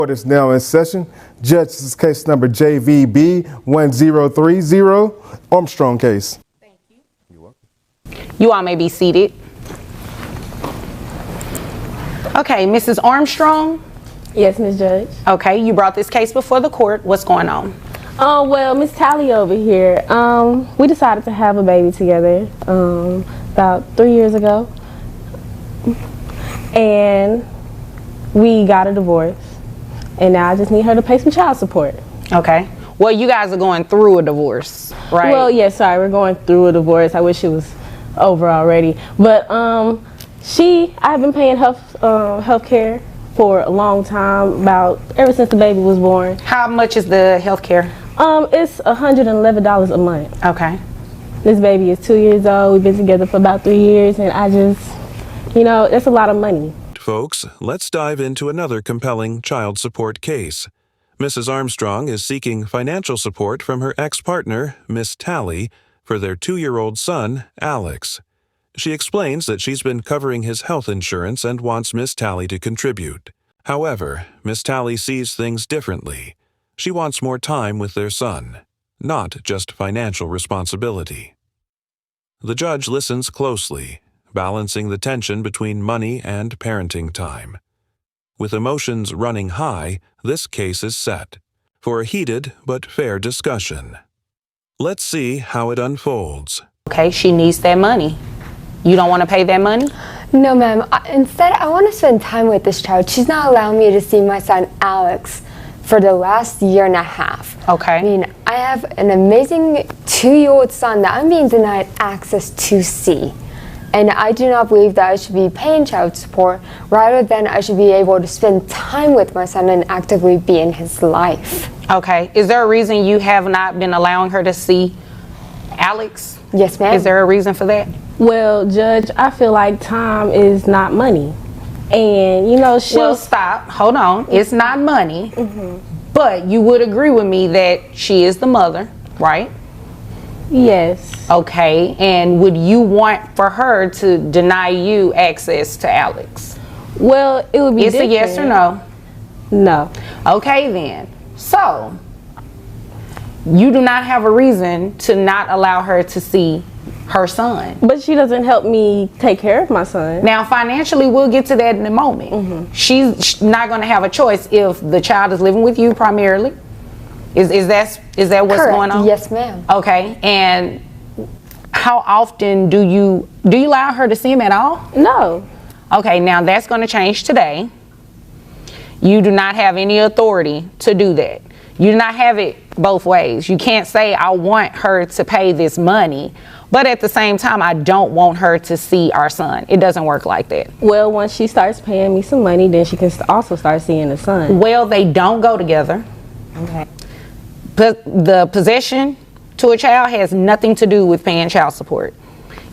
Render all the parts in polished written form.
Court is now in session. Judge, this is case number JVB 1030, Armstrong case. Thank you. You're welcome. You all may be seated. Okay, Mrs. Armstrong? Yes, Ms. Judge. Okay, you brought this case before the court. What's going on? Well, Miss Tally over here, we decided to have a baby together about 3 years ago. And we got a divorce. And now I just need her to pay some child support. Okay. Well, you guys are going through a divorce, right? Well, yes, sorry, we're going through a divorce. I wish it was over already. But I've been paying health care for a long time, ever since the baby was born. How much is the health care? It's $111 a month. Okay. This baby is 2 years old. We've been together for about 3 years, and I just, that's a lot of money. Folks, let's dive into another compelling child support case. Mrs. Armstrong is seeking financial support from her ex-partner, Miss Tally, for their 2-year-old son, Alex. She explains that she's been covering his health insurance and wants Miss Tally to contribute. However, Miss Tally sees things differently. She wants more time with their son, not just financial responsibility. The judge listens closely, balancing the tension between money and parenting time. With emotions running high, this case is set for a heated but fair discussion. Let's see how it unfolds. Okay, she needs that money. You don't want to pay that money? No, ma'am. Instead, I want to spend time with this child. She's not allowing me to see my son, Alex, for the last year and a half. Okay. I mean, I have an amazing 2-year-old son that I'm being denied access to see. And I do not believe that I should be paying child support. Rather than I should be able to spend time with my son and actively be in his life. Okay. Is there a reason you have not been allowing her to see Alex? Yes, ma'am. Is there a reason for that? Well, Judge, I feel like time is not money. And, Well, stop. Hold on. It's not money. But you would agree with me that she is the mother, right? Yes. Okay. And would you want for her to deny you access to Alex? Well, it would be It's different. a yes or no? No. Okay, then. So, you do not have a reason to not allow her to see her son. But she doesn't help me take care of my son. Now, financially, we'll get to that in a moment. She's not going to have a choice if the child is living with you primarily. Is that what's Correct. going on? Yes, ma'am. Okay. And how often do you allow her to see him at all? No. Okay. Now that's going to change today. You do not have any authority to do that. You do not have it both ways. You can't say, I want her to pay this money, but at the same time, I don't want her to see our son. It doesn't work like that. Well, once she starts paying me some money, then she can also start seeing the son. Well, they don't go together. Okay. The possession to a child has nothing to do with paying child support.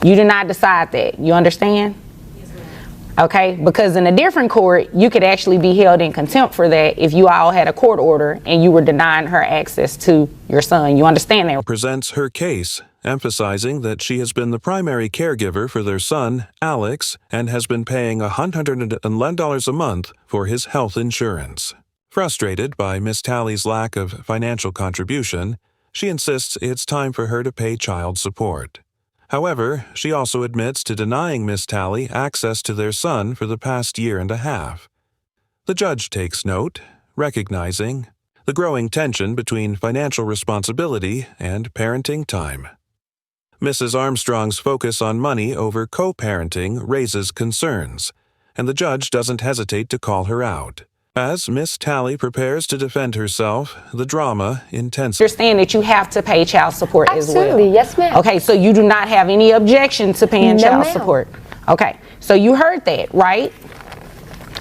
You do not decide that. You understand? Yes, ma'am. Okay, because in a different court, you could actually be held in contempt for that if you all had a court order and you were denying her access to your son. You understand that? Presents her case, emphasizing that she has been the primary caregiver for their son, Alex, and has been paying $111 a month for his health insurance. Frustrated by Miss Tally's lack of financial contribution, she insists it's time for her to pay child support. However, she also admits to denying Miss Tally access to their son for the past year and a half. The judge takes note, recognizing the growing tension between financial responsibility and parenting time. Mrs. Armstrong's focus on money over co-parenting raises concerns, and the judge doesn't hesitate to call her out. As Miss Tally prepares to defend herself, the drama intensifies. Understand that you have to pay child support as well. Absolutely, yes, ma'am. Okay, so you do not have any objection to paying No, child ma'am. support. Okay, so you heard that, right?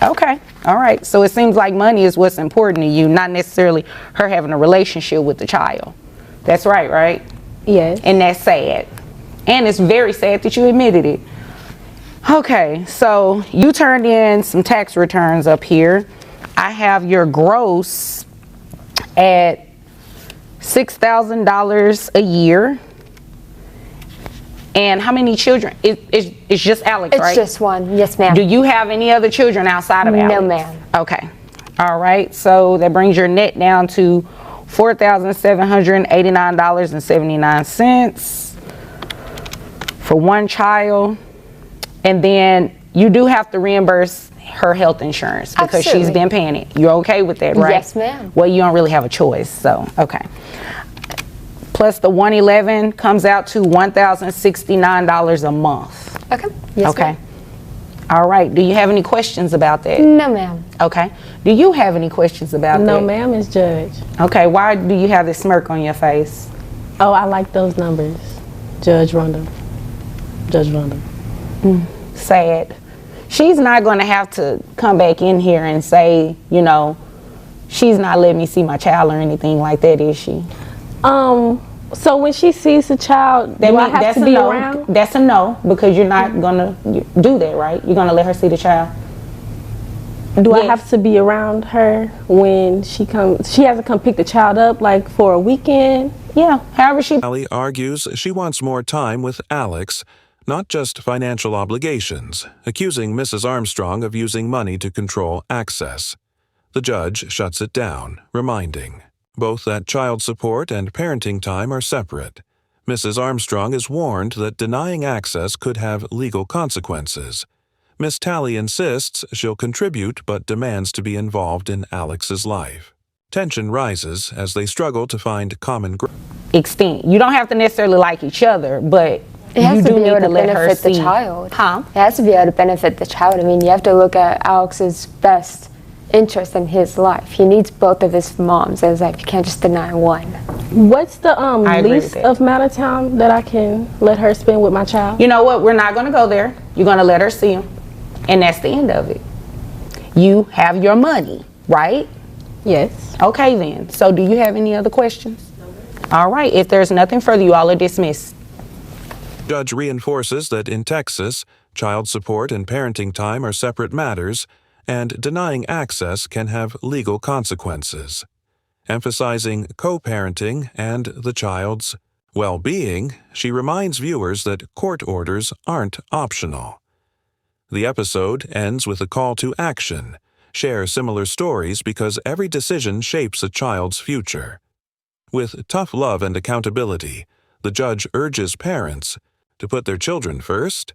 Okay, all right. So it seems like money is what's important to you, not necessarily her having a relationship with the child. That's right? Yes. And that's sad. And it's very sad that you admitted it. Okay, so you turned in some tax returns up here. I have your gross at $6,000 a year. And how many children? It's just Alex, right? It's just one. Yes, ma'am. Do you have any other children outside of Alex? No, ma'am. Okay. All right, so that brings your net down to $4,789.79 for one child. And then you do have to reimburse her health insurance because she's Absolutely. been paying it. You're okay with that, right? Yes, ma'am. Well, you don't really have a choice, so, okay. Plus the 111 comes out to $1,069 a month. Okay. Yes, Okay. ma'am. All right, do you have any questions about that? No, ma'am. Okay. Do you have any questions about that? No, ma'am, it's Judge. Okay, why do you have this smirk on your face? Oh, I like those numbers. Judge Rhonda. Judge Rhonda. Sad. She's not going to have to come back in here and say, you know, she's not letting me see my child or anything like that, is she? So when she sees the child, do I have to be around? That's a no, because you're not going to do that, right? You're going to let her see the child? Do I have to be around her when she comes? She has to come pick the child up, like for a weekend? Yeah, however she... Allie argues she wants more time with Alex, not just financial obligations, accusing Mrs. Armstrong of using money to control access. The judge shuts it down, reminding both that child support and parenting time are separate. Mrs. Armstrong is warned that denying access could have legal consequences. Miss Talley insists she'll contribute but demands to be involved in Alex's life. Tension rises as they struggle to find common ground. extent. You don't have to necessarily like each other, but It has you to do be need able to to let her benefit the see. child. Huh? It has to be able to benefit the child. I mean, you have to look at Alex's best interest in his life. He needs both of his moms in his life. You can't just deny one. What's the agree with least that. of amount of time that I can let her spend with my child? You know what? We're not going to go there. You're going to let her see him. And that's the end of it. You have your money, right? Yes. Okay then. So do you have any other questions? All right. If there's nothing further, you all are dismissed. Judge reinforces that in Texas, child support and parenting time are separate matters, and denying access can have legal consequences. Emphasizing co-parenting and the child's well-being, she reminds viewers that court orders aren't optional. The episode ends with a call to action. Share similar stories because every decision shapes a child's future. With tough love and accountability, the judge urges parents to put their children first